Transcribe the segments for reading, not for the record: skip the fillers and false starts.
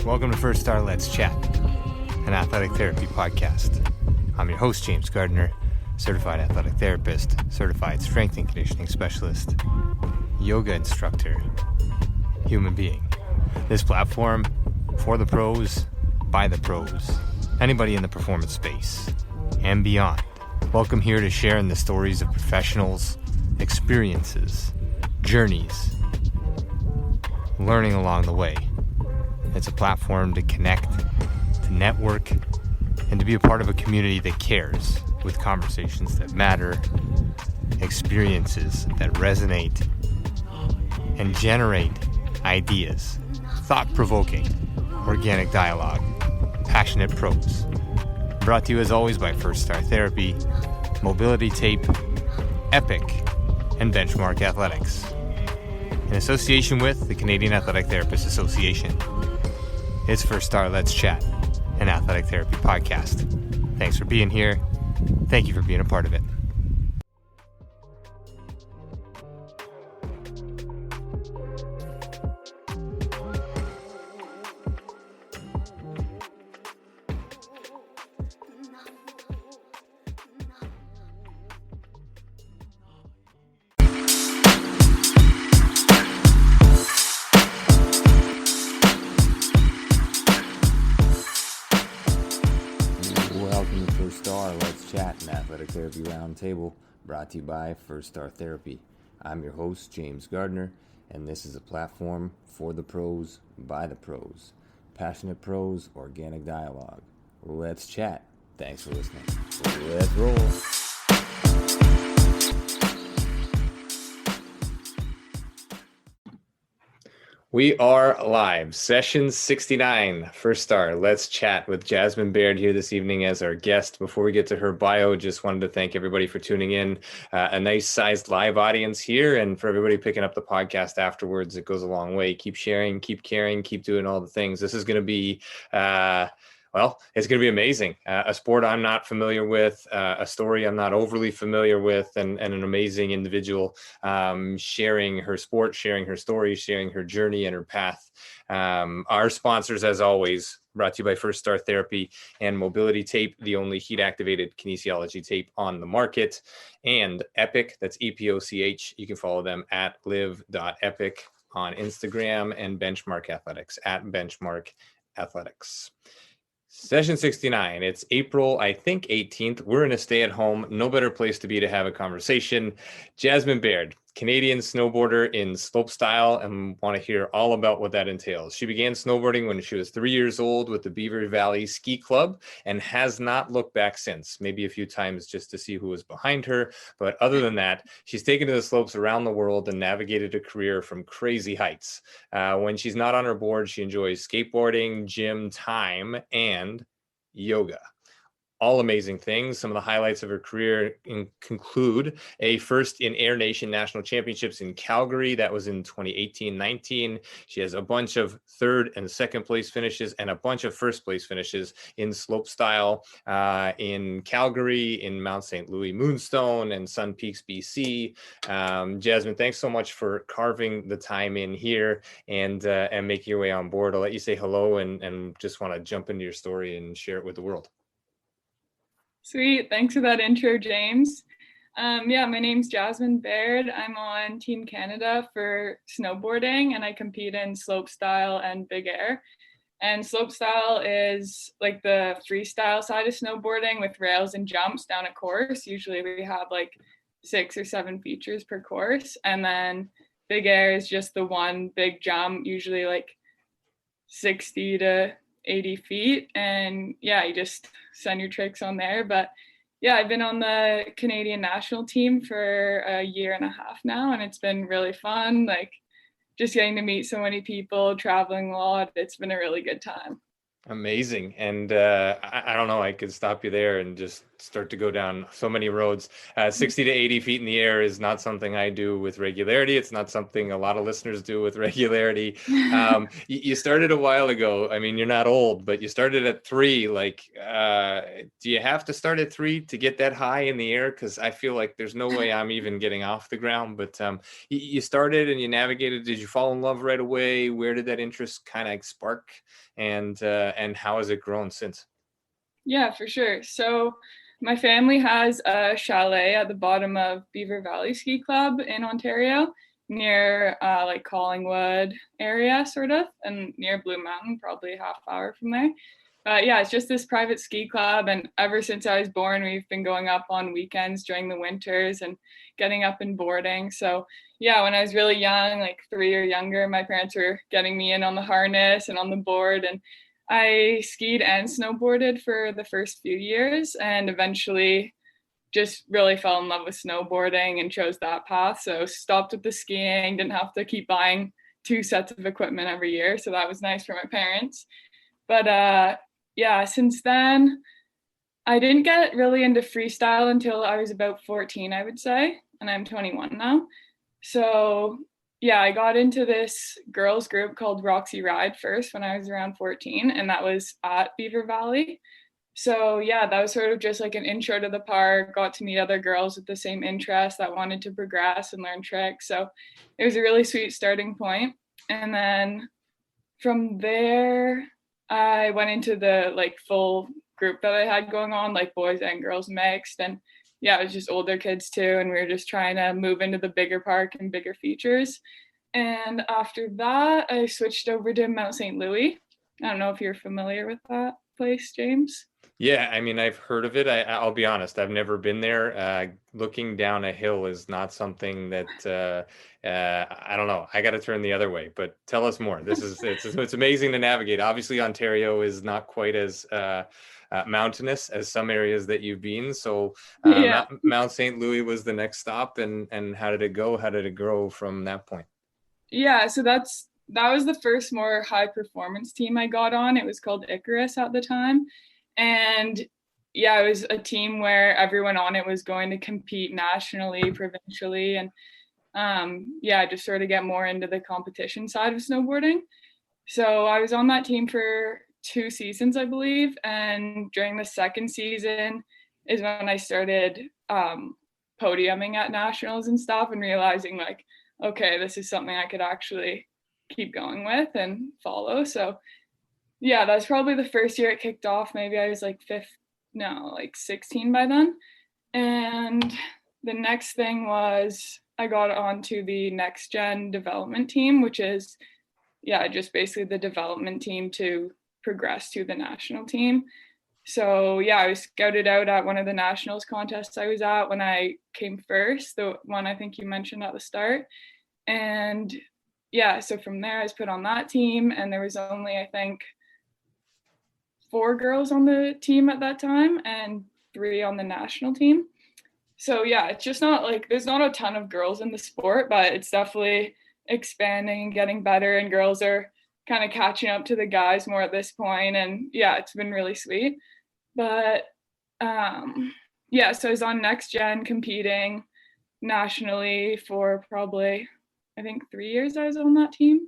Welcome to First Star Let's Chat, an athletic therapy podcast. I'm your host, James Gardner, certified athletic therapist, certified strength and conditioning specialist, yoga instructor, human being. This platform, for the pros, by the pros, anybody in the performance space, and beyond. Welcome here to share in the stories of professionals, experiences, journeys, learning along the way. It's a platform to connect, to network, and to be a part of a community that cares, with conversations that matter, experiences that resonate, and generate ideas, thought-provoking, organic dialogue, passionate pros. Brought to you as always by First Star Therapy, Mobility Tape, Epic, and Benchmark Athletics. In association with the Canadian Athletic Therapists Association. It's First Star Let's Chat, an athletic therapy podcast. Thanks for being here. Thank you for being a part of it. Welcome to First Star Let's Chat, an athletic therapy roundtable brought to you by First Star Therapy. I'm your host, James Gardner, and this is a platform for the pros, by the pros. Passionate pros, organic dialogue. Let's chat. Thanks for listening. Let's roll. We are live. Session 69, First Star. Let's chat with Jasmine Baird here this evening as our guest. Before we get to her bio, just wanted to thank everybody for tuning in. A nice sized live audience here, and for everybody picking up the podcast afterwards, it goes a long way. Keep sharing, keep caring, keep doing all the things. This is going to be it's going to be amazing. A sport I'm not familiar with, a story I'm not overly familiar with, and an amazing individual sharing her sport, sharing her story, sharing her journey and her path. Our sponsors, as always, brought to you by First Star Therapy and Mobility Tape, the only heat-activated kinesiology tape on the market, and Epic, that's EPOCH. You can follow them at live.epic on Instagram, and Benchmark Athletics at Benchmark Athletics. Session 69, it's April, I think 18th. We're in a stay-at-home, no better place to be to have a conversation. Jasmine Baird, Canadian snowboarder in Slopestyle, and want to hear all about what that entails. She began snowboarding when she was 3 years old with the Beaver Valley Ski Club and has not looked back since, maybe a few times just to see who was behind her. But other than that, she's taken to the slopes around the world and navigated a career from crazy heights. When she's not on her board, she enjoys skateboarding, gym time, and yoga. All amazing things. Some of the highlights of her career conclude a first in Air Nation National Championships in Calgary. That was in 2018-19. She has a bunch of third and second place finishes and a bunch of first place finishes in Slopestyle, in Calgary, in Mount St. Louis Moonstone, and Sun Peaks, BC. Jasmine, thanks so much for carving the time in here and making your way on board. I'll let you say hello and just want to jump into your story and share it with the world. Sweet. Thanks for that intro, James. My name's Jasmine Baird. I'm on Team Canada for snowboarding, and I compete in slopestyle and big air. And slopestyle is like the freestyle side of snowboarding with rails and jumps down a course. Usually we have like 6 or 7 features per course. And then big air is just the one big jump, usually like 60 to 80 feet, and you just send your tricks on there. But I've been on the Canadian national team for a year and a half now, and it's been really fun, like just getting to meet so many people, traveling a lot. It's been a really good time. Amazing. And I don't know, I could stop you there and just start to go down so many roads. 60 to 80 feet in the air is not something I do with regularity. It's not something a lot of listeners do with regularity. You started a while ago. I mean, you're not old, but you started at 3. Like, do you have to start at 3 to get that high in the air? Because I feel like there's no way I'm even getting off the ground. But you started and you navigated. Did you fall in love right away? Where did that interest kind of spark? And how has it grown since? Yeah, for sure. So my family has a chalet at the bottom of Beaver Valley Ski Club in Ontario, near like Collingwood area, sort of, and near Blue Mountain, probably a half hour from there. But yeah, it's just this private ski club, and ever since I was born, we've been going up on weekends during the winters and getting up and boarding. So yeah, when I was really young, like 3 or younger, my parents were getting me in on the harness and on the board, and I skied and snowboarded for the first few years, and eventually just really fell in love with snowboarding and chose that path. So stopped with the skiing, didn't have to keep buying 2 sets of equipment every year. So that was nice for my parents. But yeah, since then, I didn't get really into freestyle until I was about 14, I would say, and I'm 21 now. So yeah, I got into this girls group called Roxy Ride first when I was around 14, and that was at Beaver Valley. So yeah, that was sort of just like an intro to the park, got to meet other girls with the same interests that wanted to progress and learn tricks. So it was a really sweet starting point. And then from there, I went into the like full group that I had going on, like boys and girls mixed. And yeah, it was just older kids too. And we were just trying to move into the bigger park and bigger features. And after that, I switched over to Mount St. Louis. I don't know if you're familiar with that place, James. Yeah, I mean, I've heard of it. I'll be honest, I've never been there. Looking down a hill is not something that I don't know. I got to turn the other way. But tell us more. It's amazing to navigate. Obviously, Ontario is not quite as mountainous as some areas that you've been. So Yeah. Mount St. Louis was the next stop, and how did it go? How did it grow from that point? Yeah, so that was the first more high performance team I got on. It was called Icarus at the time. And yeah, it was a team where everyone on it was going to compete nationally, provincially, and yeah, just sort of get more into the competition side of snowboarding. So I was on that team for 2 seasons, I believe. And during the second season is when I started podiuming at nationals and stuff, and realizing like, okay, this is something I could actually keep going with and follow. So yeah, that's probably the first year it kicked off. Maybe I was like 16 by then. And the next thing was I got onto the next gen development team, which is, yeah, just basically the development team to progress to the national team. So yeah, I was scouted out at one of the nationals contests I was at when I came first, the one I think you mentioned at the start. And yeah, so from there I was put on that team, and there was only, I think, 4 girls on the team at that time and 3 on the national team. So yeah, it's just not like there's not a ton of girls in the sport, but it's definitely expanding and getting better, and girls are kind of catching up to the guys more at this point. And yeah, it's been really sweet. But yeah, so I was on next gen competing nationally for probably, I think, 3 years I was on that team,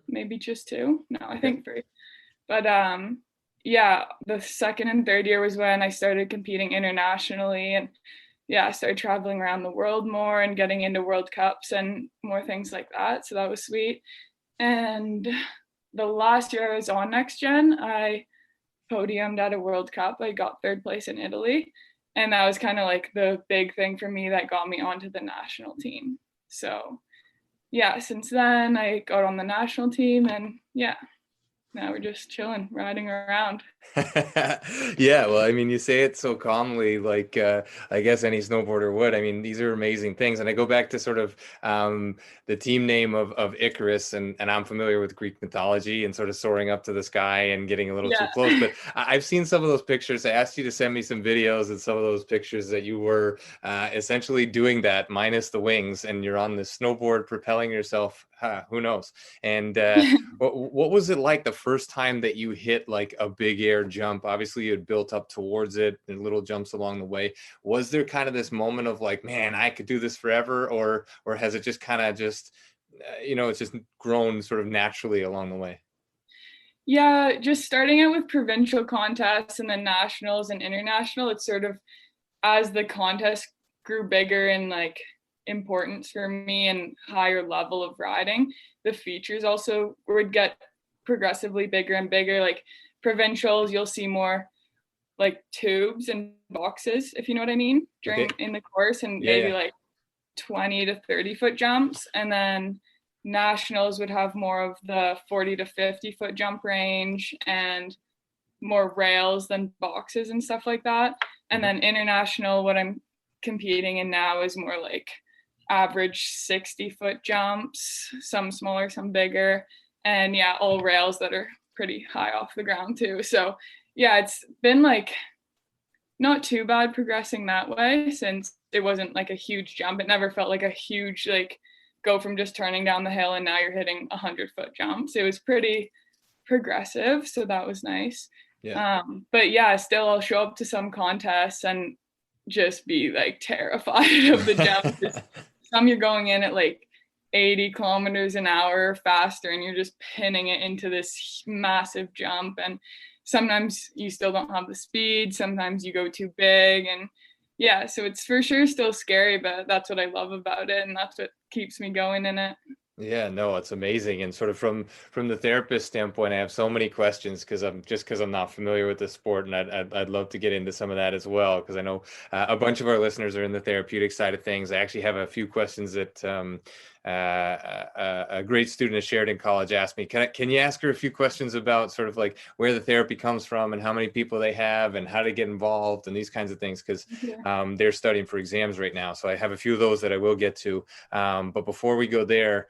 maybe just 2. No, I think 3. But yeah, the second and third year was when I started competing internationally, and yeah, I started traveling around the world more and getting into World Cups and more things like that. So that was sweet. And the last year I was on Next Gen, I podiumed at a World Cup. I got 3rd place in Italy. And that was kind of like the big thing for me that got me onto the national team. So yeah, since then I got on the national team, and yeah, now we're just chilling, riding around. Yeah, well, I mean, you say it so calmly, like I guess any snowboarder would. I mean, these are amazing things, and I go back to sort of the team name of Icarus, and I'm familiar with Greek mythology and sort of soaring up to the sky and getting a little too Yeah. close. But I've seen some of those pictures. I asked you to send me some videos and some of those pictures that you were essentially doing that minus the wings, and you're on the snowboard propelling yourself. Who knows? And what was it like the first time that you hit like a big air jump? Obviously you had built up towards it and little jumps along the way. Was there kind of this moment of like, man, I could do this forever, or has it just kind of just it's just grown sort of naturally along the way? Yeah, just starting out with provincial contests and then nationals and international, it's sort of as the contest grew bigger in like importance for me and higher level of riding, the features also would get progressively bigger and bigger. Like provincials, you'll see more like tubes and boxes, if you know what I mean, in the course, and maybe like 20 to 30 foot jumps. And then nationals would have more of the 40 to 50 foot jump range and more rails than boxes and stuff like that. And then international, what I'm competing in now is more like average 60 foot jumps, some smaller, some bigger, and yeah, all rails that are pretty high off the ground too. So yeah, it's been like not too bad progressing that way, since it wasn't like a huge jump. It never felt like a huge like go from just turning down the hill and now you're hitting 100-foot jumps. It was pretty progressive, so that was nice. But yeah, still I'll show up to some contests and just be like terrified of the jump. Some you're going in at like 80 kilometers an hour faster and you're just pinning it into this massive jump, and sometimes you still don't have the speed, sometimes you go too big, and yeah, so it's for sure still scary, but that's what I love about it and that's what keeps me going in it. Yeah, no, it's amazing. And sort of from the therapist standpoint, I have so many questions because I'm not familiar with the sport, and I'd love to get into some of that as well, because I know a bunch of our listeners are in the therapeutic side of things. I actually have a few questions that a great student at Sheridan College asked me. Can you ask her a few questions about sort of like where the therapy comes from and how many people they have and how to get involved and these kinds of things? Because they're studying for exams right now. So I have a few of those that I will get to. But before we go there,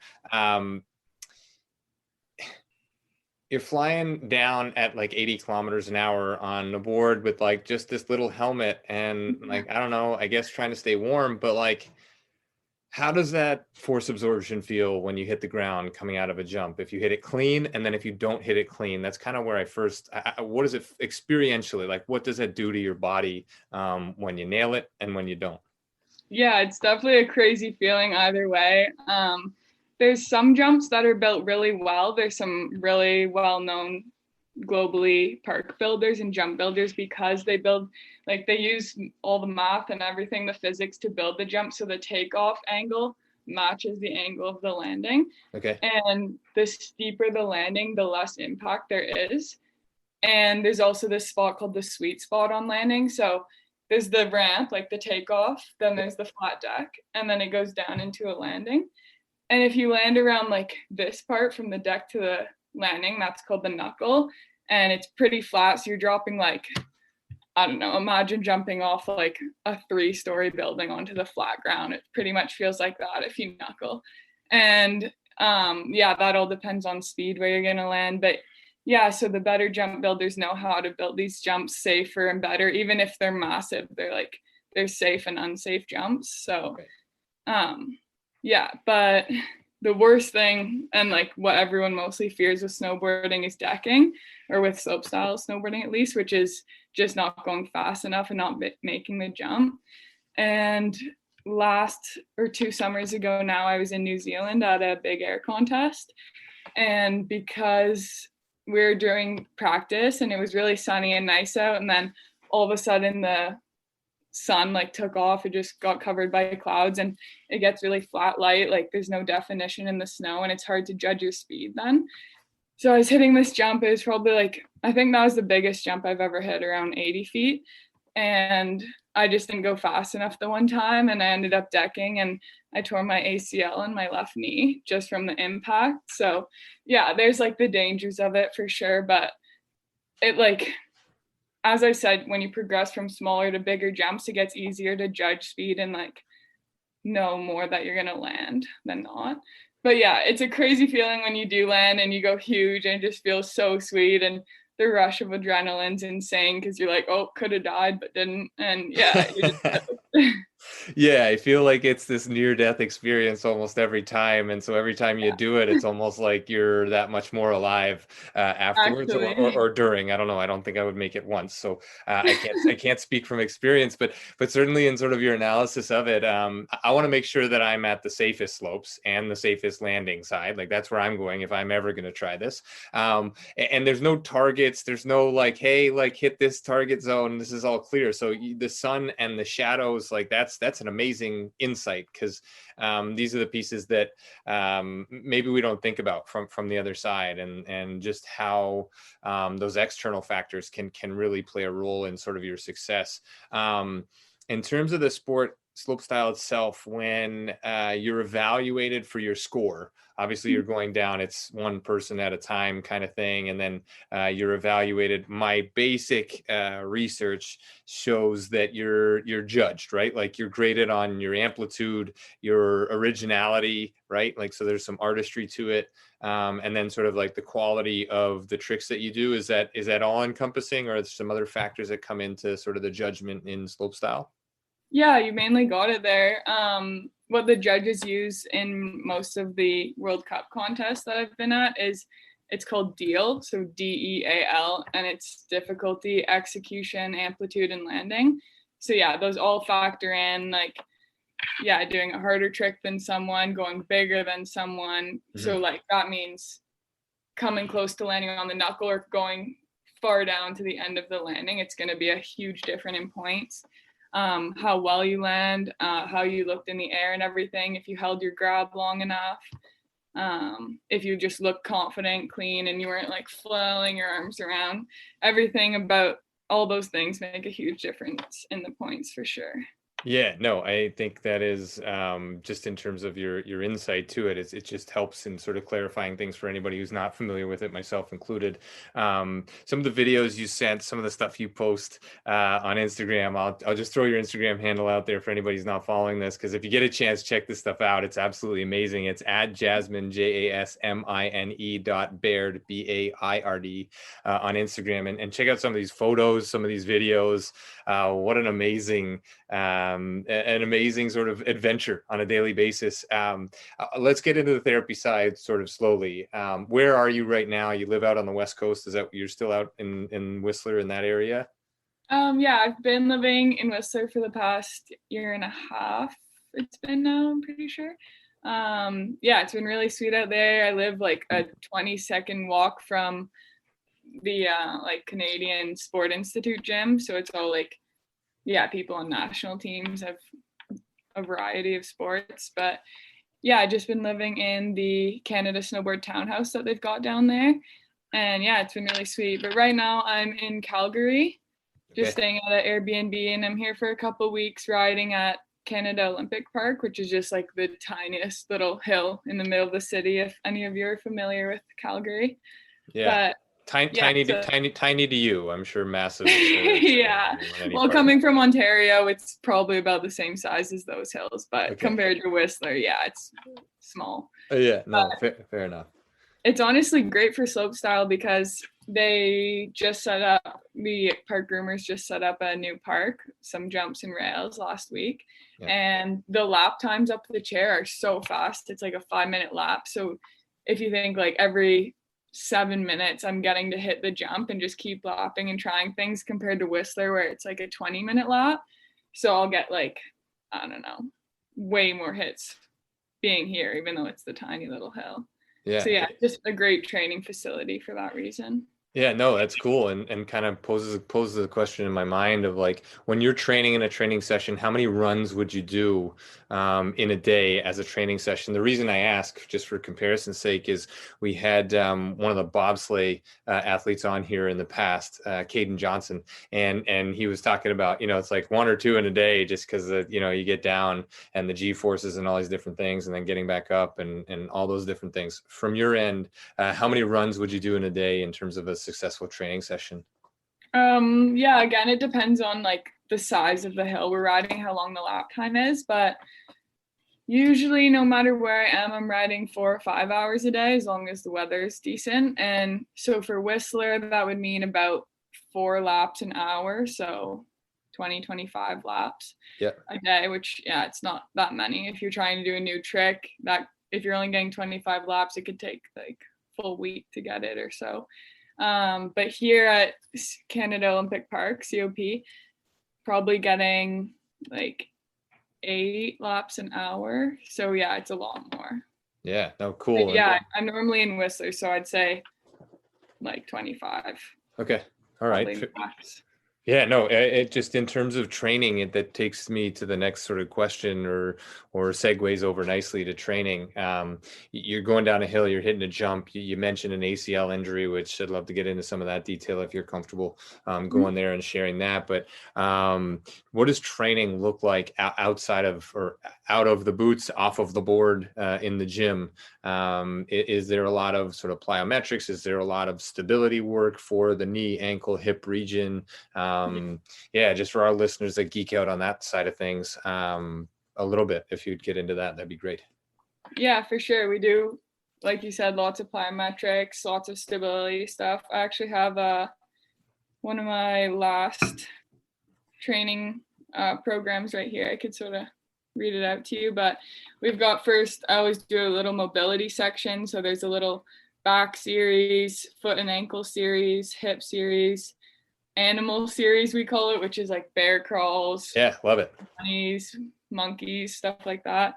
you're flying down at like 80 kilometers an hour on a board with like just this little helmet and like, I don't know, I guess trying to stay warm, but like, how does that force absorption feel when you hit the ground coming out of a jump? If you hit it clean, and then if you don't hit it clean, that's kind of where what is it experientially? Like, what does that do to your body when you nail it and when you don't? Yeah, it's definitely a crazy feeling either way. There's some jumps that are built really well. There's some really well-known globally park builders and jump builders, because they use all the math and everything, the physics, to build the jump so the takeoff angle matches the angle of the landing. Okay. And the steeper the landing, the less impact there is. And there's also this spot called the sweet spot on landing. So there's the ramp, like the takeoff, then there's the flat deck, and then it goes down into a landing. And if you land around like this part from the deck to the landing, that's called the knuckle, and it's pretty flat, so you're dropping like, I don't know, imagine jumping off like a 3-story building onto the flat ground. It pretty much feels like that if you knuckle. And yeah, that all depends on speed where you're gonna land, but yeah, so the better jump builders know how to build these jumps safer and better. Even if they're massive, they're safe and unsafe jumps. So yeah, but the worst thing, and like what everyone mostly fears with snowboarding, is decking, or with slopestyle snowboarding at least, which is just not going fast enough and not making the jump. And last or 2 summers ago now, I was in New Zealand at a big air contest, and because we're doing practice and it was really sunny and nice out, and then all of a sudden the sun like took off, it just got covered by clouds and it gets really flat light, like there's no definition in the snow and it's hard to judge your speed then. So I was hitting this jump, it was probably like, I think that was the biggest jump I've ever hit, around 80 feet, and I just didn't go fast enough the one time, and I ended up decking and I tore my ACL in my left knee just from the impact. So yeah, there's like the dangers of it for sure, but it, like, as I said, when you progress from smaller to bigger jumps, it gets easier to judge speed and like know more that you're gonna land than not. But yeah, it's a crazy feeling when you do land and you go huge, and it just feels so sweet, and the rush of adrenaline's insane because you're like, oh, could have died but didn't. And yeah, Yeah, I feel like it's this near-death experience almost every time, and so every time you do it, it's almost like you're that much more alive afterwards Actually. or during. I don't know. I don't think I would make it once, so I can't speak from experience, but certainly in sort of your analysis of it, I want to make sure that I'm at the safest slopes and the safest landing side. Like that's where I'm going if I'm ever going to try this. And there's no targets. There's no like, hey, like hit this target zone. This is all clear. So the sun and the shadows, like that's an amazing insight because these are the pieces that maybe we don't think about from the other side, and just how those external factors can really play a role in sort of your success. In terms of the sport slopestyle itself, when you're evaluated for your score, obviously you're going down, it's one person at a time kind of thing, and then you're evaluated. My basic research shows that you're judged, right? Like you're graded on your amplitude, your originality, right? Like so there's some artistry to it, and then sort of like the quality of the tricks that you do. Is that all encompassing, or are there some other factors that come into sort of the judgment in slopestyle? Yeah, you mainly got it there. What the judges use in most of the World Cup contests that I've been at is it's called DEAL, so DEAL, and it's difficulty, execution, amplitude, and landing. So yeah, those all factor in, like, yeah, doing a harder trick than someone, going bigger than someone. So like that means coming close to landing on the knuckle or going far down to the end of the landing. It's going to be a huge difference in points. How well you land, how you looked in the air and everything, if you held your grab long enough, if you just looked confident, clean, and you weren't like flailing your arms around. Everything about all those things make a huge difference in the points for sure. Yeah, no, I think that is just in terms of your insight to it, it just helps in sort of clarifying things for anybody who's not familiar with it, myself included. Some of the videos you sent, some of the stuff you post on Instagram, I'll just throw your Instagram handle out there for anybody who's not following this, because if you get a chance, check this stuff out. It's absolutely amazing. It's at Jasmine, JASMINE.Baird, BAIRD on Instagram, and check out some of these photos, some of these videos. What an amazing sort of adventure on a daily basis. Let's get into the therapy side sort of slowly. Where are you right now? You live out on the West Coast. Is that you're still out in Whistler in that area? Yeah, I've been living in Whistler for the past year and a half. It's been now, I'm pretty sure. Yeah, it's been really sweet out there. I live like a 20-second walk from the like Canadian Sport Institute gym, so it's all like, yeah, people on national teams have a variety of sports. But yeah, I've just been living in the Canada Snowboard townhouse that they've got down there, and yeah, it's been really sweet. But right now I'm in Calgary, just staying at an Airbnb, and I'm here for a couple weeks riding at Canada Olympic Park, which is just like the tiniest little hill in the middle of the city, if any of you are familiar with Calgary. Yeah. But Tiny, yeah, tiny to you. I'm sure massive. yeah. Well, coming from Ontario, it's probably about the same size as those hills, but compared to Whistler, yeah, it's small. Yeah, no, fair enough. It's honestly great for slopestyle because they just set up, the park groomers just set up a new park, some jumps and rails last week. Yeah. And the lap times up the chair are so fast. It's like a 5-minute lap. So if you think like every 7 minutes I'm getting to hit the jump and just keep lapping and trying things, compared to Whistler where it's like a 20-minute lap. So I'll get like, I don't know, way more hits being here, even though it's the tiny little hill. Yeah. So yeah, just a great training facility for that reason. Yeah, no, that's cool, and kind of poses a question in my mind of like, when you're training in a training session, how many runs would you do in a day as a training session? The reason I ask, just for comparison's sake, is we had one of the bobsleigh athletes on here in the past, Caden Johnson, and he was talking about, it's like 1 or 2 in a day, just because you get down and the G forces and all these different things, and then getting back up and all those different things. From your end, how many runs would you do in a day in terms of a successful training session? Yeah, again, it depends on like the size of the hill we're riding, how long the lap time is, but usually no matter where I am, I'm riding 4 or 5 hours a day as long as the weather is decent. And so for Whistler, that would mean about 4 laps an hour. So 20-25 laps Yeah. a day, which it's not that many. If you're trying to do a new trick, that if you're only getting 25 laps, it could take like full week to get it or so. But here at Canada Olympic Park, COP, probably getting like 8 laps an hour. So yeah, it's a lot more. Yeah, no, cool. But yeah, I'm normally in Whistler, so I'd say like 25. Okay. All right. Max. Yeah, no, it just in terms of training, that takes me to the next sort of question or segues over nicely to training. You're going down a hill, you're hitting a jump. You mentioned an ACL injury, which I'd love to get into some of that detail if you're comfortable going there and sharing that. But what does training look like outside of or out of the boots, off of the board in the gym? Is there a lot of sort of plyometrics? Is there a lot of stability work for the knee, ankle, hip region? Just for our listeners that geek out on that side of things, a little bit, if you'd get into that, that'd be great. Yeah, for sure. We do, like you said, lots of plyometrics, lots of stability stuff. I actually have one of my last training programs right here. I could sort of read it out to you, but we've got first, I always do a little mobility section. So there's a little back series, foot and ankle series, hip series, animal series we call it, which is like bear crawls. Yeah, love it. Bunnies, monkeys, stuff like that.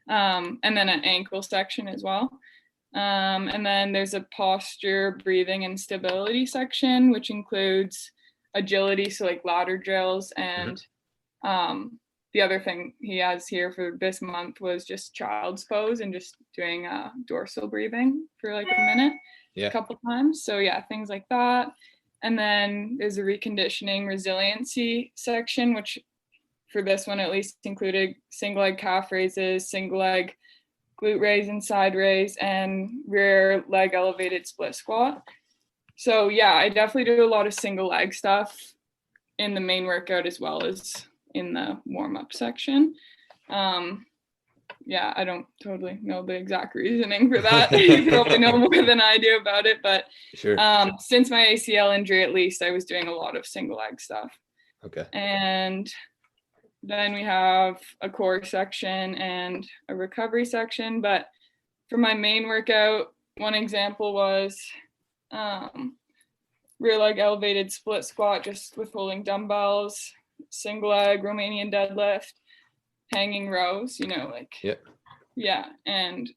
And then an ankle section as well. And then there's a posture, breathing, and stability section, which includes agility, so like ladder drills. And the other thing he has here for this month was just child's pose and just doing dorsal breathing for like a minute, a couple times. So yeah, things like that. And then there's a reconditioning resiliency section, which for this one at least included single leg calf raises, single leg glute raise and side raise, and rear leg elevated split squat. So yeah, I definitely do a lot of single leg stuff in the main workout as well as in the warm-up section. I don't totally know the exact reasoning for that. You probably know more than I do about it, but sure. Since my ACL injury, at least, I was doing a lot of single leg stuff. Okay. And then we have a core section and a recovery section. But for my main workout, one example was rear leg elevated split squat, just with holding dumbbells, single leg Romanian deadlift, hanging rows, and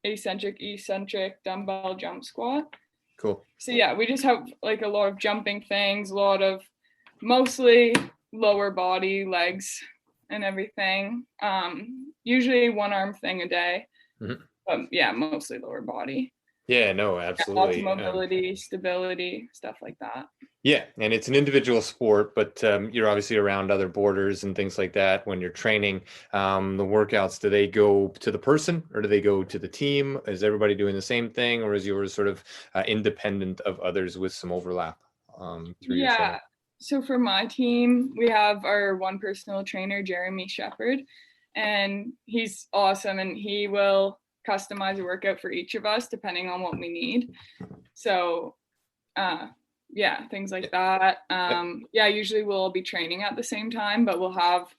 eccentric dumbbell jump squat. Cool. So yeah, we just have like a lot of jumping things, a lot of mostly lower body, legs and everything. Usually one arm thing a day, but yeah, mostly lower body. Yeah, no, absolutely. Lots of mobility, stability, stuff like that. Yeah, and it's an individual sport, but you're obviously around other boarders and things like that when you're training. The workouts, do they go to the person or do they go to the team? Is everybody doing the same thing, or is yours sort of independent of others with some overlap? So for my team, we have our one personal trainer, Jeremy Shepard, and he's awesome, and he will customize a workout for each of us depending on what we need. So things like that. Usually we'll all be training at the same time, but we'll have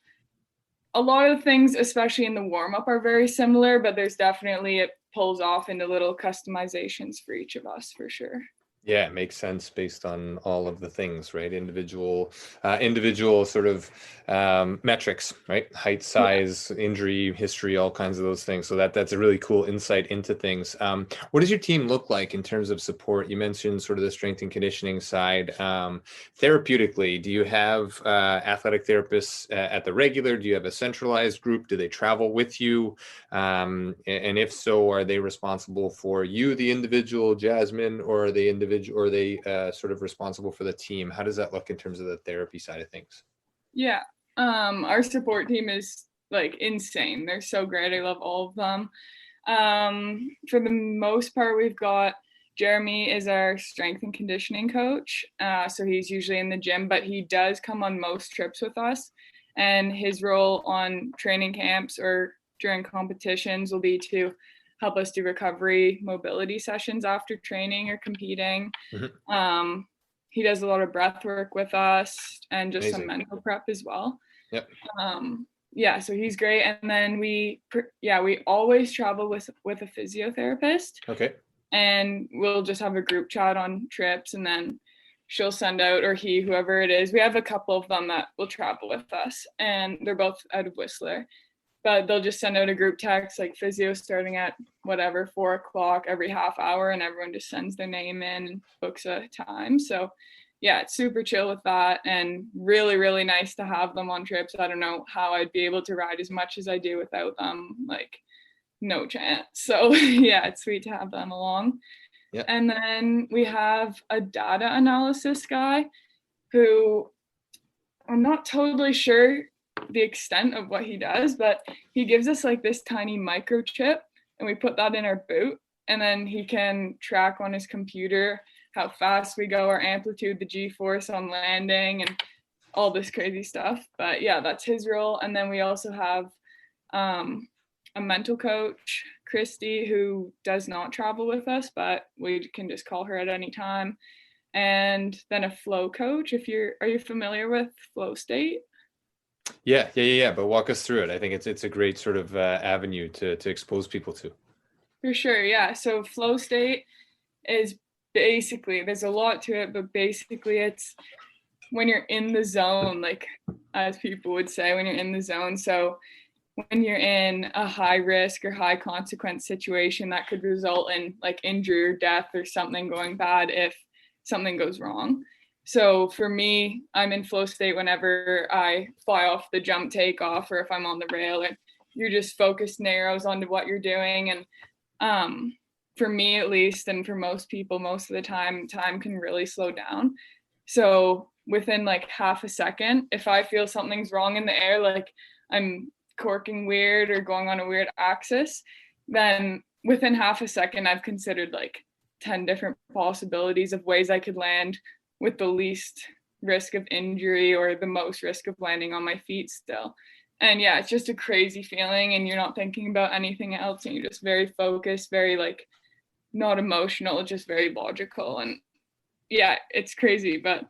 a lot of things, especially in the warm-up, are very similar, but there's definitely, it pulls off into little customizations for each of us for sure. Yeah, it makes sense based on all of the things, right? Individual sort of metrics, right? Height, size, injury history, all kinds of those things. So that's a really cool insight into things. What does your team look like in terms of support? You mentioned sort of the strength and conditioning side. Therapeutically, do you have athletic therapists at the regular? Do you have a centralized group? Do they travel with you? And if so, are they responsible for you, the individual, Jasmine, or are they sort of responsible for the team? How does that look in terms of the therapy side of things? Yeah, our support team is like insane. They're so great. I love all of them. For the most part, we've got Jeremy is our strength and conditioning coach. So he's usually in the gym, but he does come on most trips with us. And his role on training camps or during competitions will be to help us do recovery mobility sessions after training or competing. he does a lot of breath work with us and just some Amazing. mental prep as well. Yep. Yeah, so he's great. And then we always travel with a physiotherapist. Okay. And we'll just have a group chat on trips, and then she'll send out, or he, whoever it is. We have a couple of them that will travel with us, and they're both out of Whistler. But they'll just send out a group text, like physio starting at whatever, 4 o'clock every half hour, and everyone just sends their name in and books a time. So yeah, it's super chill with that, and really, really nice to have them on trips. I don't know how I'd be able to ride as much as I do without them. Like, no chance. So yeah, it's sweet to have them along. Yeah. And then we have a data analysis guy who I'm not totally sure the extent of what he does, but he gives us like this tiny microchip, and we put that in our boot, and then he can track on his computer how fast we go, our amplitude, the G-force on landing, and all this crazy stuff. But yeah, that's his role. And then we also have a mental coach, Christy, who does not travel with us, but we can just call her at any time. And then a flow coach. Are you familiar with flow state? Yeah. But walk us through it. I think it's a great sort of avenue to expose people to. For sure, yeah. So flow state is basically, there's a lot to it, but basically it's when you're in the zone, like as people would say, when you're in the zone. So when you're in a high risk or high consequence situation that could result in like injury or death or something going bad if something goes wrong. So for me, I'm in flow state whenever I fly off the jump takeoff, or if I'm on the rail, and you're just focused narrows onto what you're doing. And for me at least, and for most people, most of the time can really slow down. So within like half a second, if I feel something's wrong in the air, like I'm corking weird or going on a weird axis, then within half a second I've considered like 10 different possibilities of ways I could land with the least risk of injury or the most risk of landing on my feet still. And yeah, it's just a crazy feeling, and you're not thinking about anything else, and you're just very focused, very like not emotional, just very logical. And yeah, it's crazy. But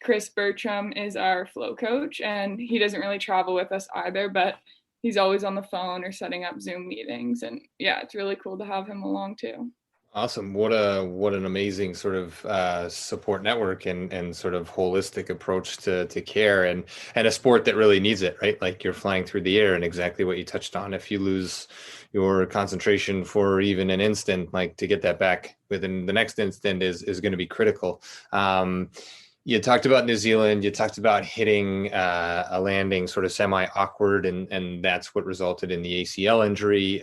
Chris Bertram is our flow coach, and he doesn't really travel with us either, but he's always on the phone or setting up Zoom meetings. And yeah, it's really cool to have him along too. Awesome. What an amazing sort of support network and sort of holistic approach to care and a sport that really needs it, right? Like you're flying through the air, and exactly what you touched on. If you lose your concentration for even an instant, like to get that back within the next instant is going to be critical. You talked about New Zealand. You talked about hitting a landing sort of semi-awkward, and that's what resulted in the ACL injury.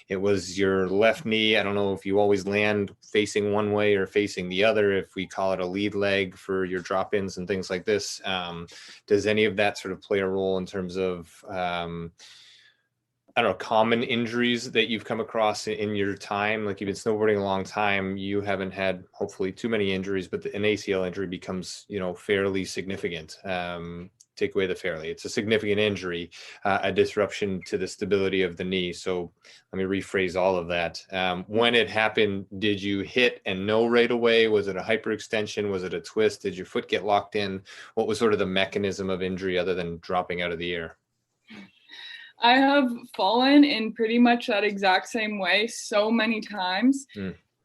It was your left knee. I don't know if you always land facing one way or facing the other, if we call it a lead leg for your drop-ins and things like this. Does any of that sort of play a role in terms of I don't know, common injuries that you've come across in your time? Like you've been snowboarding a long time, you haven't had hopefully too many injuries, but an ACL injury becomes, fairly significant. Take away the fairly, it's a significant injury, a disruption to the stability of the knee. So let me rephrase all of that. When it happened, did you hit and know right away? Was it a hyperextension? Was it a twist? Did your foot get locked in? What was sort of the mechanism of injury other than dropping out of the air? I have fallen in pretty much that exact same way so many times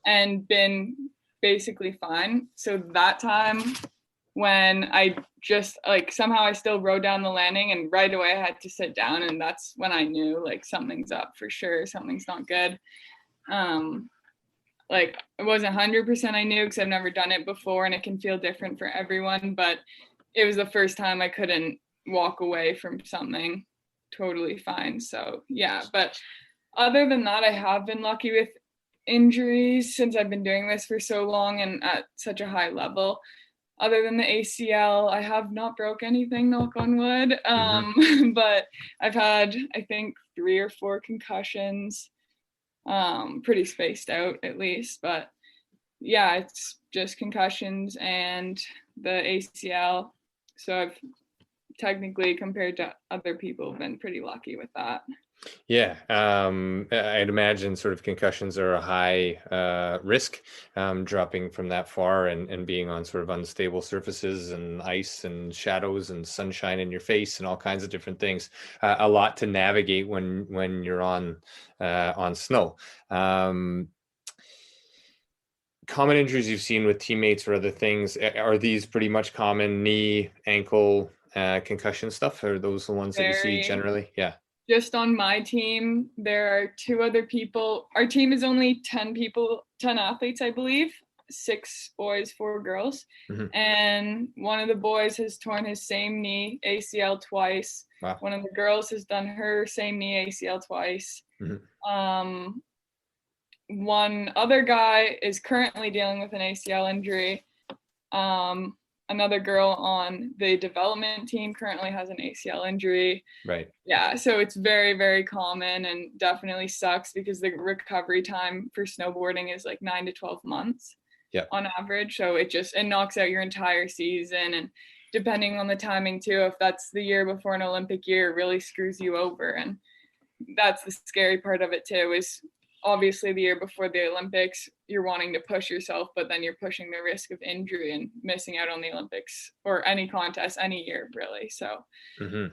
and been basically fine. So that time when I just like somehow I still rode down the landing, and right away I had to sit down, and that's when I knew like something's up for sure, something's not good. Like it wasn't 100% I knew because I've never done it before, and it can feel different for everyone, but it was the first time I couldn't walk away from something totally fine. So yeah, but other than that, I have been lucky with injuries since I've been doing this for so long and at such a high level. Other than the ACL, I have not broke anything, knock on wood. But I've had, I think, 3 or 4 concussions, pretty spaced out at least. But yeah, it's just concussions and the ACL. So I've technically compared to other people have been pretty lucky with that. Yeah, I'd imagine sort of concussions are a high risk, dropping from that far and being on sort of unstable surfaces and ice and shadows and sunshine in your face and all kinds of different things. A lot to navigate when you're on snow. Common injuries you've seen with teammates or other things, are these pretty much common knee, ankle, concussion stuff? Are those the ones that you see generally? Yeah. Just on my team, there are 2 other people. Our team is only 10 people, 10 athletes, I believe, 6 boys, 4 girls. And one of the boys has torn his same knee ACL twice. Wow. One of the girls has done her same knee ACL twice. One other guy is currently dealing with an ACL injury. Another girl on the development team currently has an ACL injury. Right. Yeah, so it's very, very common and definitely sucks because the recovery time for snowboarding is like 9 to 12 months on average. So it knocks out your entire season. And depending on the timing too, if that's the year before an Olympic year, it really screws you over. And that's the scary part of it too, is obviously the year before the Olympics, you're wanting to push yourself, but then you're pushing the risk of injury and missing out on the Olympics or any contest any year, really. So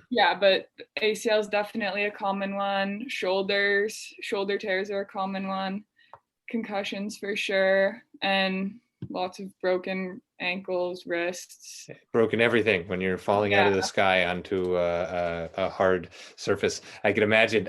yeah, but ACL is definitely a common one. Shoulder tears are a common one. Concussions for sure. And lots of broken ankles, wrists. Broken everything when you're falling out of the sky onto a hard surface. I can imagine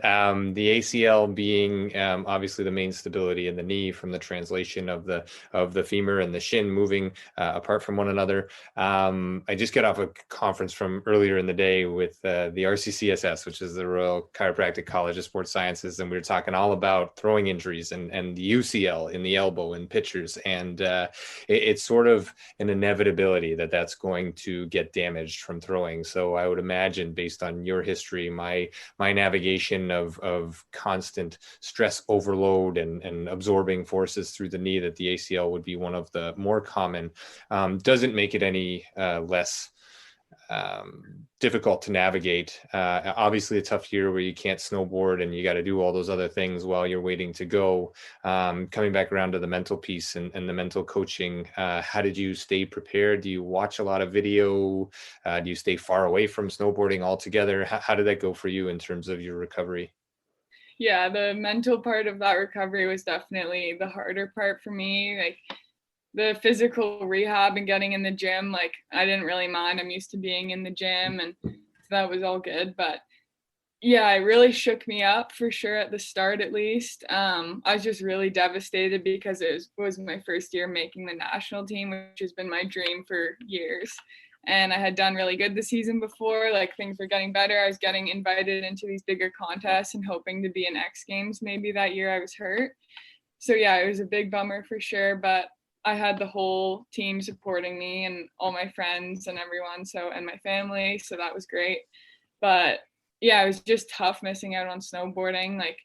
the ACL being obviously the main stability in the knee from the translation of the femur and the shin moving apart from one another. I just got off a conference from earlier in the day with the RCCSS, which is the Royal Chiropractic College of Sports Sciences, and we were talking all about throwing injuries and the UCL in the elbow in pitchers, and it's sort of an inevitability that that's going to get damaged from throwing. So I would imagine, based on your history, my navigation of constant stress overload and absorbing forces through the knee, that the ACL would be one of the more common. Doesn't make it any less difficult to navigate. Obviously a tough year where you can't snowboard and you got to do all those other things while you're waiting to go. Coming back around to the mental piece and the mental coaching, how did you stay prepared? Do you watch a lot of video? Do you stay far away from snowboarding altogether? How did that go for you in terms of your recovery? Yeah, the mental part of that recovery was definitely the harder part for me. Like, the physical rehab and getting in the gym, like, I didn't really mind. I'm used to being in the gym, and so that was all good. But yeah, it really shook me up for sure at the start, at least. I was just really devastated because it was my first year making the national team, which has been my dream for years. And I had done really good the season before, like things were getting better. I was getting invited into these bigger contests and hoping to be in X Games maybe that year. I was hurt. So yeah, it was a big bummer for sure, but I had the whole team supporting me and all my friends and everyone, and my family, so that was great. But yeah, it was just tough missing out on snowboarding. Like,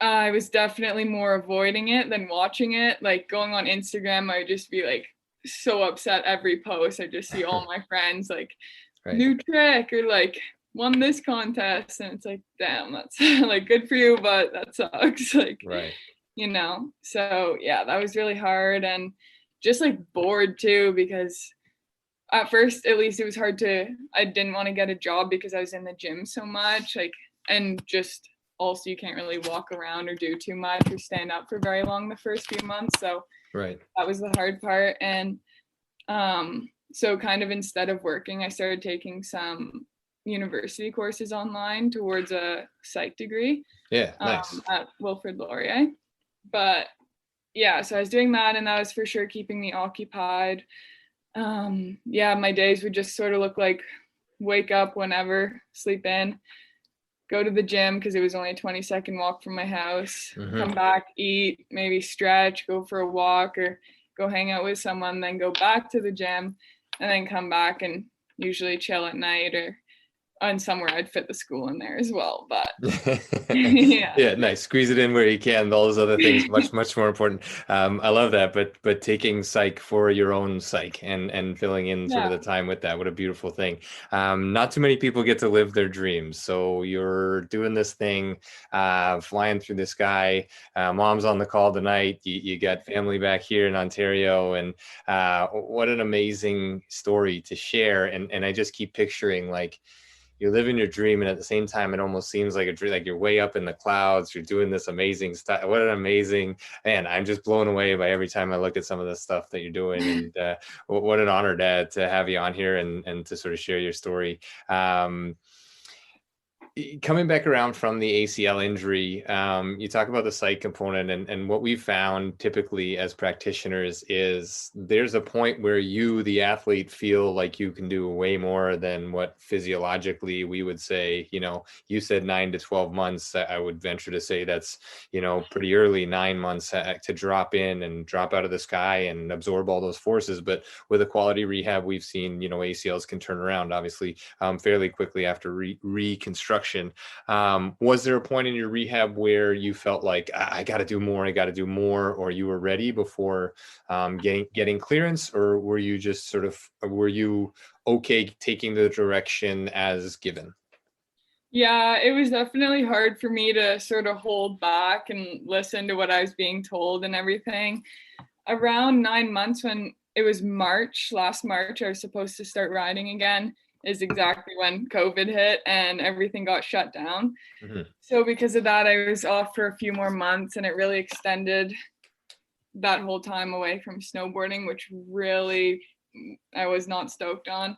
I was definitely more avoiding it than watching it. Like, going on Instagram, I would just be like so upset every post. I just see all my friends like new trick or like won this contest, and it's like, damn, that's like good for you, but that sucks. Like, you know. So yeah, that was really hard and just like bored too, because at first, at least, it was hard I didn't want to get a job because I was in the gym so much, like, and just also you can't really walk around or do too much or stand up for very long the first few months. So that was the hard part. And so kind of instead of working, I started taking some university courses online towards a psych degree. Nice. At Wilfrid Laurier. But yeah, so I was doing that, and that was for sure keeping me occupied. Yeah, my days would just sort of look like wake up whenever, sleep in, go to the gym because it was only a 20-second walk from my house, come back, eat, maybe stretch, go for a walk or go hang out with someone, then go back to the gym, and then come back and usually chill at night or and somewhere I'd fit the school in there as well. But yeah. Yeah, nice. Squeeze it in where you can. All those other things much more important. I love that, but taking psych for your own psych and filling in sort of Yeah. the time with that. What a beautiful thing. Not too many people get to live their dreams. So you're doing this thing, flying through the sky. Mom's on the call tonight. You got family back here in Ontario, and what an amazing story to share. And I just keep picturing like you're living your dream, and at the same time it almost seems like a dream, like you're way up in the clouds, you're doing this amazing stuff. What an amazing, man, I'm just blown away by every time I look at some of the stuff that you're doing. And what an honor, Dad, to have you on here and to sort of share your story. Coming back around from the ACL injury, you talk about the psych component, and what we found typically as practitioners is there's a point where you, the athlete, feel like you can do way more than what physiologically we would say. You said 9 to 12 months. I would venture to say that's, pretty early, 9 months to drop in and drop out of the sky and absorb all those forces. But with a quality rehab, we've seen, ACLs can turn around, obviously, fairly quickly after reconstruction. Was there a point in your rehab where you felt like I got to do more, or you were ready before getting clearance, or were you just were you okay taking the direction as given? Yeah, it was definitely hard for me to sort of hold back and listen to what I was being told and everything. Around 9 months, when it was last March, I was supposed to start riding again, is exactly when COVID hit and everything got shut down. Mm-hmm. So because of that, I was off for a few more months, and it really extended that whole time away from snowboarding, which really I was not stoked on.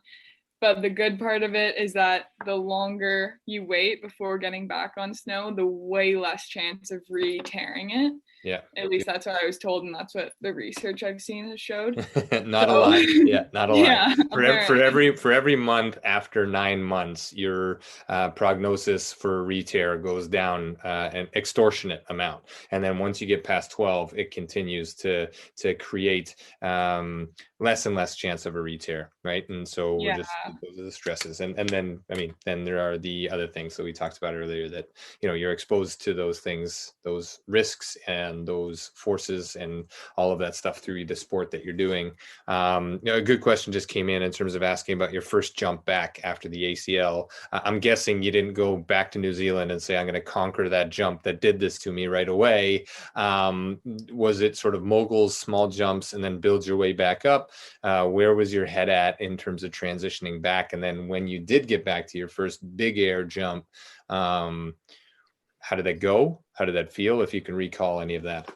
But the good part of it is that the longer you wait before getting back on snow, the way less chance of re-tearing it. Yeah. At least that's what I was told, and that's what the research I've seen has showed. Not a lie. Yeah, not a lie. Yeah, For every month after 9 months, your prognosis for re-tear goes down an extortionate amount, and then once you get past 12, it continues to create less and less chance of a re-tear, right? And so Yeah. those are the stresses, and then then there are the other things that we talked about earlier that you're exposed to those things, those risks and those forces and all of that stuff through the sport that you're doing. A good question just came in terms of asking about your first jump back after the ACL. I'm guessing you didn't go back to New Zealand and say, I'm going to conquer that jump that did this to me right away. Was it sort of moguls, small jumps, and then build your way back up? Where was your head at in terms of transitioning back? And then when you did get back to your first big air jump, how did that go? How did that feel, if you can recall any of that?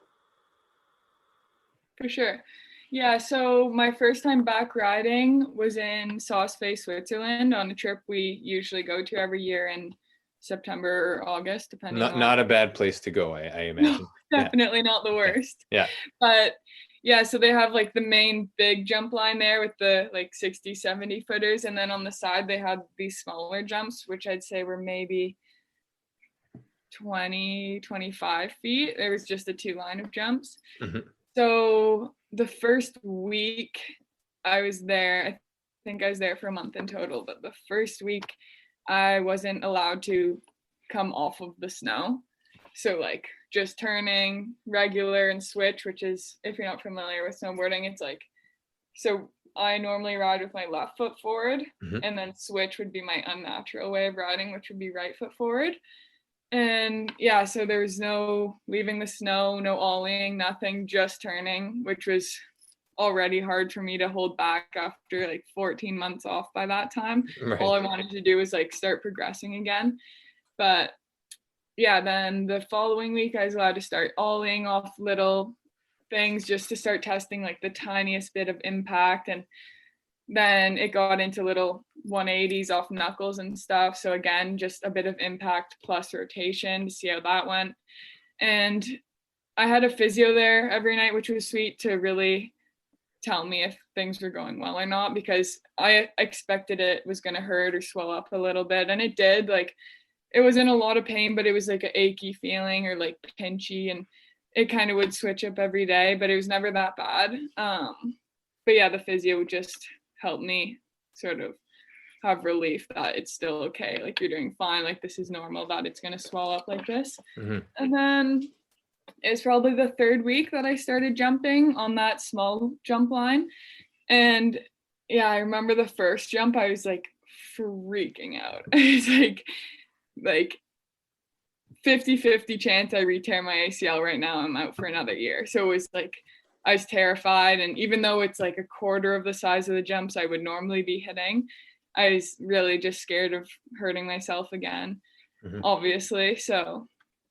For sure. Yeah, so my first time back riding was in Slopestyle, Switzerland, on a trip we usually go to every year in September or August, depending on... Not a bad place to go, I imagine. No, definitely not the worst. Yeah. But yeah, so they have like the main big jump line there with the like 60, 70 footers. And then on the side, they had these smaller jumps, which I'd say were maybe 20, 25 feet. There was just a 2 line of jumps. Mm-hmm. So the first week I was there, I think I was there for a month in total, but the first week I wasn't allowed to come off of the snow. So like just turning regular and switch, which is, if you're not familiar with snowboarding, it's like, so I normally ride with my left foot forward, mm-hmm. and then switch would be my unnatural way of riding, which would be right foot forward. And yeah, so there was no leaving the snow, no ollieing, nothing, just turning, which was already hard for me to hold back after like 14 months off by that time. Right. All I wanted to do was like start progressing again. But yeah, then the following week I was allowed to start ollieing off little things just to start testing like the tiniest bit of impact. And then it got into little 180s off knuckles and stuff. So again, just a bit of impact plus rotation to see how that went. And I had a physio there every night, which was sweet, to really tell me if things were going well or not, because I expected it was going to hurt or swell up a little bit. And it did. Like, it was in a lot of pain, but it was like an achy feeling or like pinchy, and it kind of would switch up every day, but it was never that bad. But yeah, the physio would just help me sort of have relief that it's still okay. Like, you're doing fine. Like, this is normal that it's going to swell up like this. Mm-hmm. And then it was probably the third week that I started jumping on that small jump line. And yeah, I remember the first jump, I was like freaking out. It's like 50-50 chance I re-tear my ACL right now. I'm out for another year. So it was like, I was terrified. And even though it's like a quarter of the size of the jumps I would normally be hitting, I was really just scared of hurting myself again, obviously. So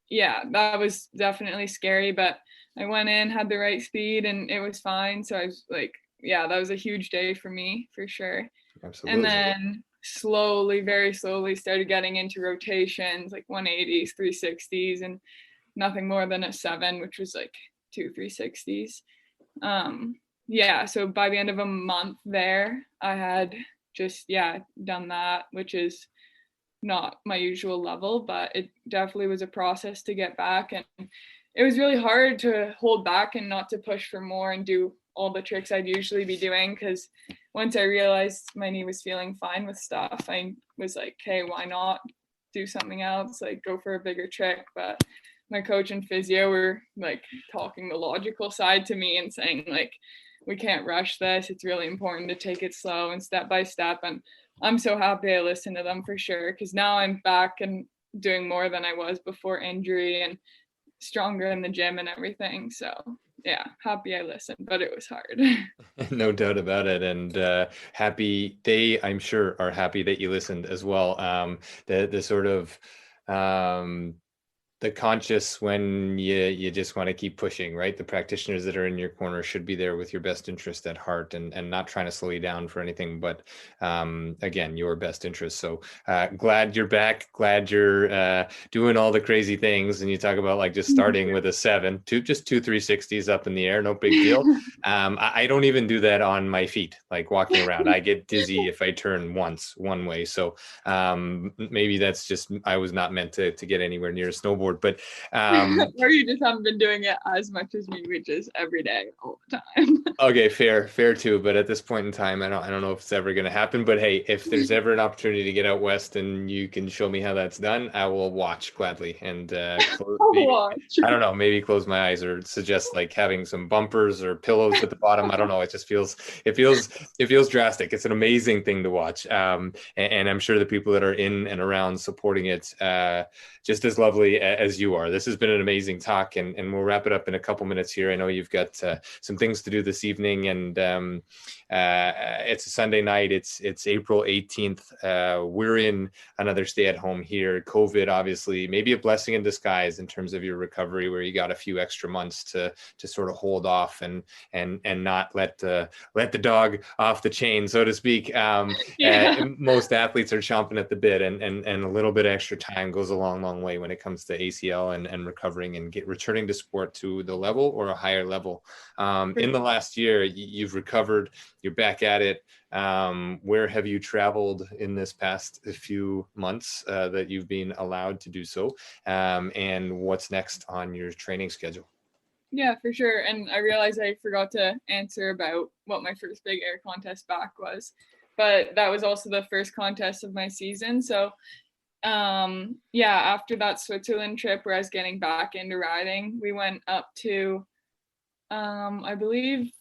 yeah, that was definitely scary, but I went in, had the right speed, and it was fine. So I was like, yeah, that was a huge day for me, for sure. Absolutely. And then slowly, very slowly started getting into rotations, like 180s, 360s, and nothing more than a 7, which was like 2 360s. Yeah, so by the end of a month there, I had just, done that, which is not my usual level, but it definitely was a process to get back. And it was really hard to hold back and not to push for more and do all the tricks I'd usually be doing, because once I realized my knee was feeling fine with stuff, I was like, hey, why not do something else, like go for a bigger trick? But my coach and physio were like talking the logical side to me and saying, like, we can't rush this. It's really important to take it slow and step by step. And I'm so happy I listened to them, for sure, because now I'm back and doing more than I was before injury and stronger in the gym and everything. So yeah, happy I listened, but it was hard. No doubt about it. And happy they, I'm sure, are happy that you listened as well. The sort of the conscious, when you just want to keep pushing, right? The practitioners that are in your corner should be there with your best interest at heart, and not trying to slow you down for anything, but again, your best interest. So glad you're back, glad you're doing all the crazy things. And you talk about like just starting with a 7, just 2 360s up in the air, no big deal. I don't even do that on my feet, like walking around. I get dizzy if I turn once one way. So maybe that's just, I was not meant to get anywhere near a snowboard. But or you just haven't been doing it as much as me, which is every day, all the time. Okay, fair too. But at this point in time, I don't know if it's ever going to happen. But hey, if there's ever an opportunity to get out west and you can show me how that's done, I will watch gladly. And watch. I don't know, maybe close my eyes, or suggest like having some bumpers or pillows at the bottom. I don't know. It just feels drastic. It's an amazing thing to watch. And I'm sure the people that are in and around supporting it, just as lovely as you are. This has been an amazing talk, and we'll wrap it up in a couple minutes here. I know you've got some things to do this evening, and it's a Sunday night. It's April 18th. We're in another stay-at-home here. COVID, obviously, maybe a blessing in disguise in terms of your recovery, where you got a few extra months to sort of hold off and not let the dog off the chain, so to speak. Most athletes are chomping at the bit, and a little bit extra time goes a long way when it comes to ACL and recovering and returning to sport to the level or a higher level. In the last year, you've recovered, you're back at it. Where have you traveled in this past few months that you've been allowed to do so? And what's next on your training schedule? Yeah, for sure. And I realized I forgot to answer about what my first big air contest back was, but that was also the first contest of my season. So after that Switzerland trip where I was getting back into riding, we went up to I believe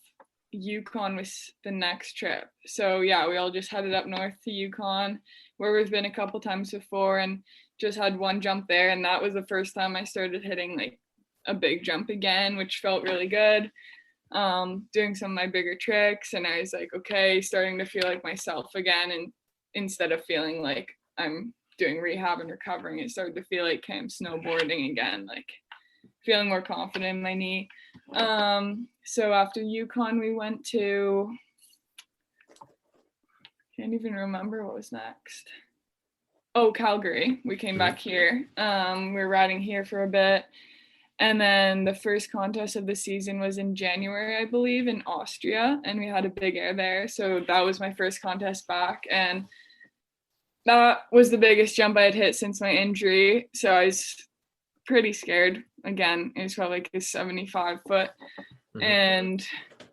Yukon was the next trip. So yeah, we all just headed up north to Yukon, where we've been a couple times before, and just had one jump there. And that was the first time I started hitting like a big jump again, which felt really good. Doing some of my bigger tricks, and I was like, okay, starting to feel like myself again. And instead of feeling like I'm doing rehab and recovering, it started to feel like I'm snowboarding again, like feeling more confident in my knee. So after Yukon, we went to, can't even remember what was next. Oh, Calgary. We came back here. We were riding here for a bit. And then the first contest of the season was in January, I believe, in Austria. And we had a big air there. So that was my first contest back. And that was the biggest jump I had hit since my injury. So I was pretty scared. Again, it was probably like a 75 foot. And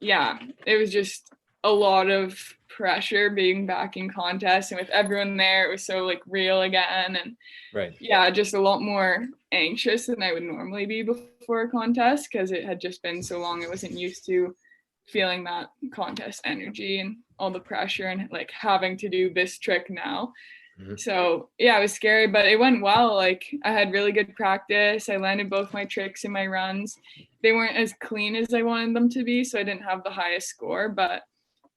yeah, it was just a lot of pressure being back in contest, and with everyone there, it was so like real again. And Right. yeah, just a lot more anxious than I would normally be before a contest, because it had just been so long. I wasn't used to feeling that contest energy and all the pressure and like having to do this trick now. Mm-hmm. So yeah, it was scary, but it went well. Like I had really good practice. I landed both my tricks in my runs. They weren't as clean as I wanted them to be, so I didn't have the highest score, but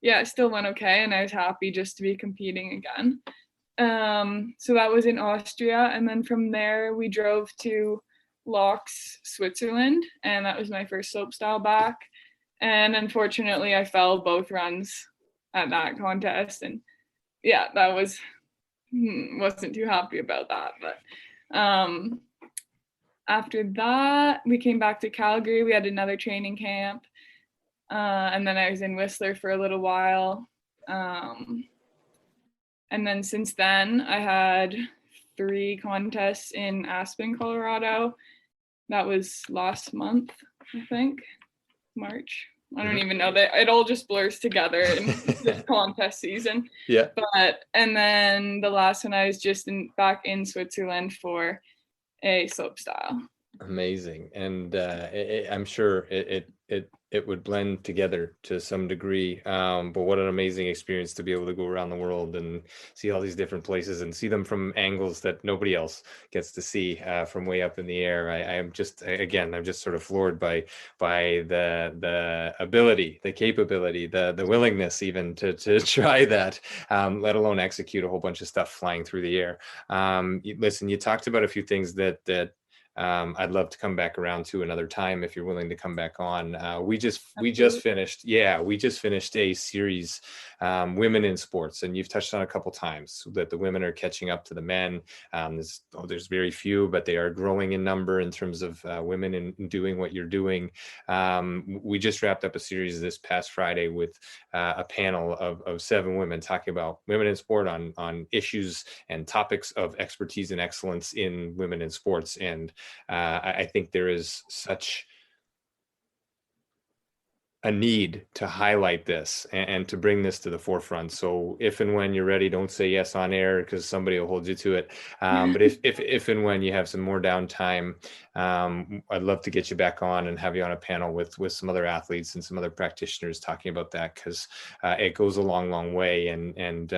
yeah, it still went okay, and I was happy just to be competing again. So that was in Austria, and then from there we drove to Laux, Switzerland, and that was my first slopestyle back. And unfortunately, I fell both runs at that contest, and yeah, that wasn't too happy about that. But after that, we came back to Calgary. We had another training camp, and then I was in Whistler for a little while. And then since then, I had 3 contests in Aspen, Colorado. That was last month, I think, March. I don't even know, that it all just blurs together in this contest season. Yeah. And then the last one, I was just back in Switzerland for a slopestyle. Amazing. And I'm sure it would blend together to some degree. But what an amazing experience to be able to go around the world and see all these different places and see them from angles that nobody else gets to see from way up in the air. I'm just sort of floored by the ability, the capability, the willingness even to try that, let alone execute a whole bunch of stuff flying through the air. Listen, you talked about a few things that I'd love to come back around to another time if you're willing to come back on. We just finished a series, Women in Sports, and you've touched on a couple times that the women are catching up to the men. There's very few, but they are growing in number in terms of women in doing what you're doing. We just wrapped up a series this past Friday with a panel of 7 women talking about women in sport on issues and topics of expertise and excellence in women in sports. And I think there is such a need to highlight this and to bring this to the forefront. So if and when you're ready, don't say yes on air because somebody will hold you to it. But if and when you have some more downtime, I'd love to get you back on and have you on a panel with some other athletes and some other practitioners talking about that, because it goes a long way. And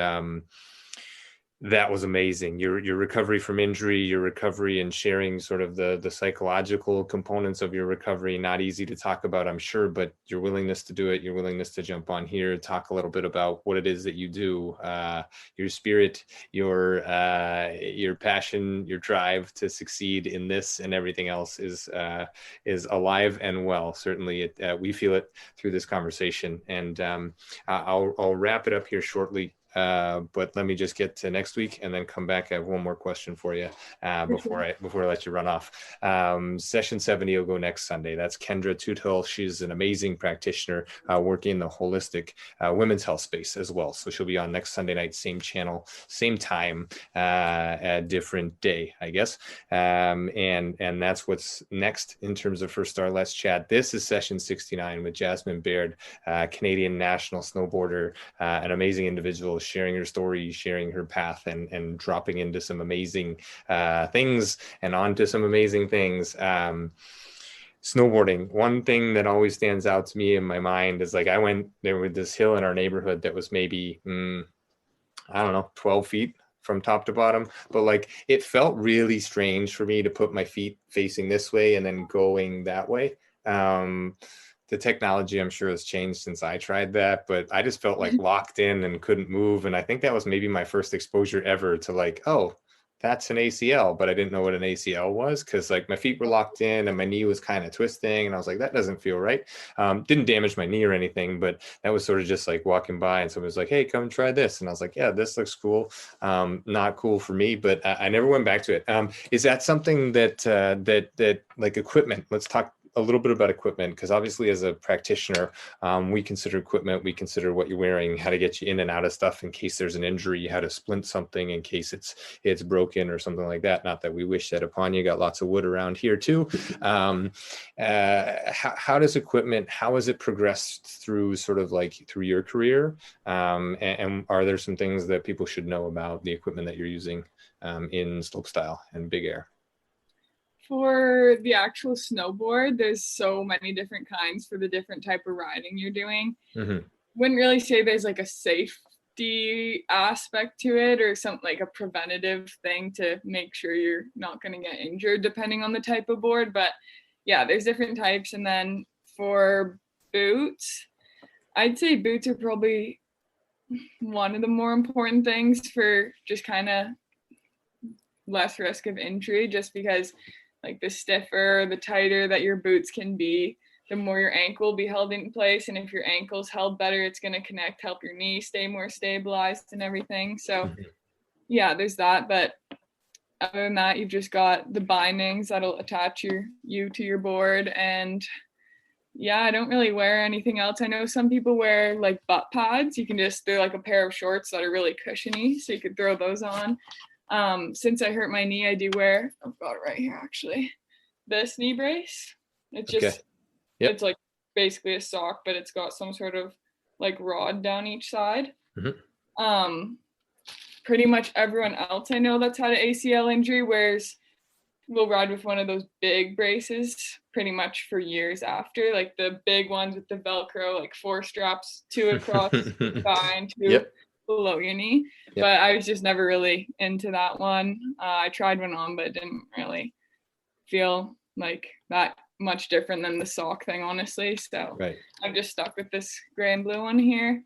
that was amazing. Your recovery from injury, your recovery and sharing sort of the psychological components of your recovery, not easy to talk about, I'm sure, but your willingness to do it, your willingness to jump on here, talk a little bit about what it is that you do, your spirit, your passion, your drive to succeed in this and everything else is alive and well. Certainly we feel it through this conversation. And I'll wrap it up here shortly. But let me just get to next week and then come back. I have one more question for you before I let you run off. Session 70 will go next Sunday. That's Kendra Tootle. She's an amazing practitioner working in the holistic women's health space as well. So she'll be on next Sunday night, same channel, same time, a different day, I guess. And that's what's next in terms of First Star Let's Chat. This is session 69 with Jasmine Baird, Canadian national snowboarder, an amazing individual, sharing her story, sharing her path, and dropping into some amazing things and onto some amazing things. Snowboarding, one thing that always stands out to me in my mind is like, there was this hill in our neighborhood that was maybe, I don't know, 12 feet from top to bottom, but like it felt really strange for me to put my feet facing this way and then going that way. The technology, I'm sure, has changed since I tried that, but I just felt like locked in and couldn't move. And I think that was maybe my first exposure ever to like, oh, that's an ACL, but I didn't know what an ACL was because like my feet were locked in and my knee was kind of twisting. And I was like, that doesn't feel right. Didn't damage my knee or anything, but that was sort of just like walking by and someone was like, hey, come try this. And I was like, yeah, this looks cool. Not cool for me, but I never went back to it. Is that something that like equipment, let's talk a little bit about equipment, because obviously as a practitioner, we consider equipment, we consider what you're wearing, how to get you in and out of stuff in case there's an injury, how to splint something in case it's broken or something like that. Not that we wish that upon you. Got lots of wood around here too. How does equipment, how has it progressed through sort of like through your career? And are there some things that people should know about the equipment that you're using in slopestyle and big air? For the actual snowboard, there's so many different kinds for the different type of riding you're doing. Wouldn't really say there's like a safety aspect to it or something like a preventative thing to make sure you're not going to get injured depending on the type of board. But yeah, there's different types. And then for boots, I'd say boots are probably one of the more important things for just kind of less risk of injury, just because like the stiffer, the tighter that your boots can be, the more your ankle will be held in place. And if your ankle's held better, it's going to connect, help your knee stay more stabilized and everything. So yeah, there's that. But other than that, you've just got the bindings that'll attach you to your board. And yeah, I don't really wear anything else. I know some people wear like butt pads. They're like a pair of shorts that are really cushiony, so you could throw those on. Since I hurt my knee, I do wear, I've got it right here actually, this knee brace. It's just, It's like basically a sock, but it's got some sort of like rod down each side. Pretty much everyone else I know that's had an ACL injury will ride with one of those big braces pretty much for years after, like the big ones with the Velcro, like 4 straps, 2 across the thigh and 2 below your knee. But I was just never really into that one. I tried one on, but it didn't really feel like that much different than the sock thing, honestly. So I'm just stuck with this gray and blue one here.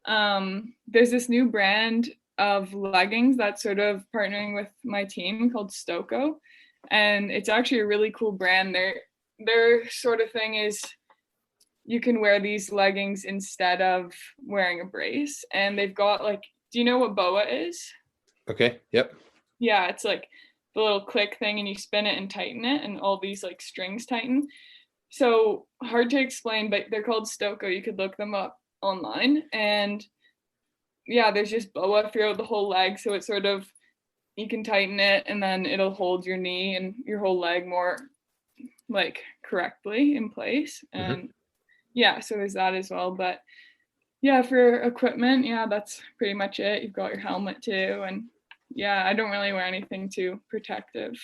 There's this new brand of leggings that's sort of partnering with my team called Stoko. And it's actually a really cool brand. Their sort of thing is you can wear these leggings instead of wearing a brace. And they've got like, do you know what BOA is? Okay. Yep. Yeah, it's like the little click thing and you spin it and tighten it and all these like strings tighten. So hard to explain, but they're called Stoko. You could look them up online. And yeah, there's just BOA throughout the whole leg. So it's sort of, you can tighten it and then it'll hold your knee and your whole leg more like correctly in place. And yeah, so there's that as well. But yeah, for equipment, yeah, that's pretty much it. You've got your helmet too. And yeah, I don't really wear anything too protective.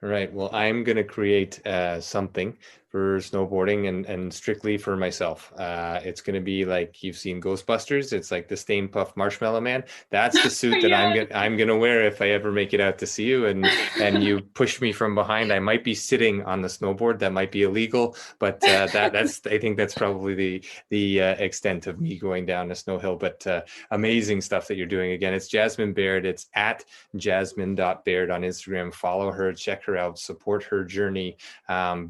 Right. Well, I'm going to create something for snowboarding and strictly for myself. It's going to be like you've seen Ghostbusters. It's like the Stay Puft Marshmallow Man. That's the suit that I'm going to wear if I ever make it out to see you and you push me from behind. I might be sitting on the snowboard. That might be illegal, but that's I think that's probably the extent of me going down a snow hill. But amazing stuff that you're doing. Again, it's Jasmine Baird. It's at jasmine.baird on Instagram. Follow her, check her out, support her journey.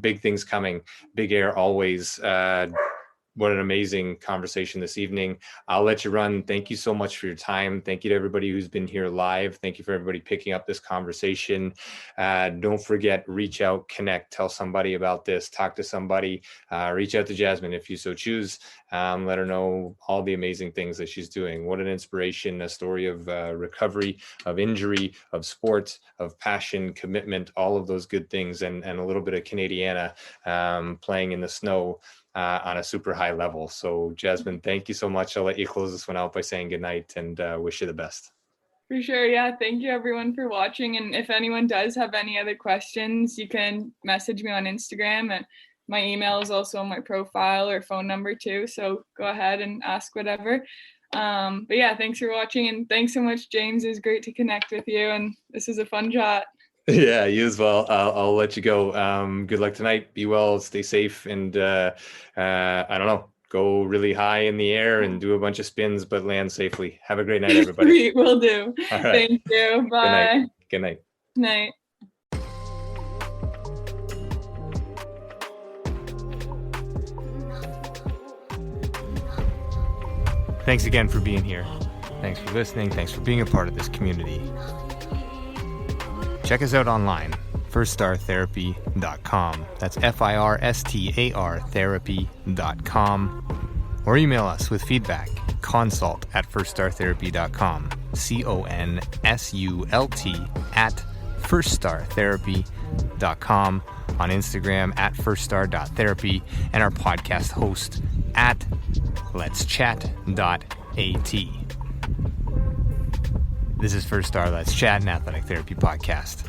Big things coming. Big Air always. What an amazing conversation this evening. I'll let you run. Thank you so much for your time. Thank you to everybody who's been here live. Thank you for everybody picking up this conversation. Don't forget, reach out, connect, tell somebody about this, talk to somebody, reach out to Jasmine if you so choose. Let her know all the amazing things that she's doing. What an inspiration, a story of recovery, of injury, of sport, of passion, commitment, all of those good things, and a little bit of Canadiana playing in the snow on a super high level. So Jasmine, thank you so much. I'll let you close this one out by saying goodnight and wish you the best. For sure. Yeah. Thank you everyone for watching. And if anyone does have any other questions, you can message me on Instagram, and my email is also on my profile or phone number too. So go ahead and ask whatever. But yeah, thanks for watching, and thanks so much, James. It was great to connect with you, and this is a fun chat. Yeah, you as well. I'll let you go. Good luck tonight. Be well, stay safe, and I don't know, go really high in the air and do a bunch of spins, but land safely. Have a great night, everybody. Sweet, will do. All right. Thank you. Bye. Good night. Night. Thanks again for being here. Thanks for listening. Thanks for being a part of this community. Check us out online, firststartherapy.com. That's FIRSTAR therapy.com. Or email us with feedback, consult@firststartherapy.com, CONSULT@firststartherapy.com, on Instagram @firststar.therapy, and our podcast host @letschat.at. This is First Star Let's Chat, an athletic therapy podcast.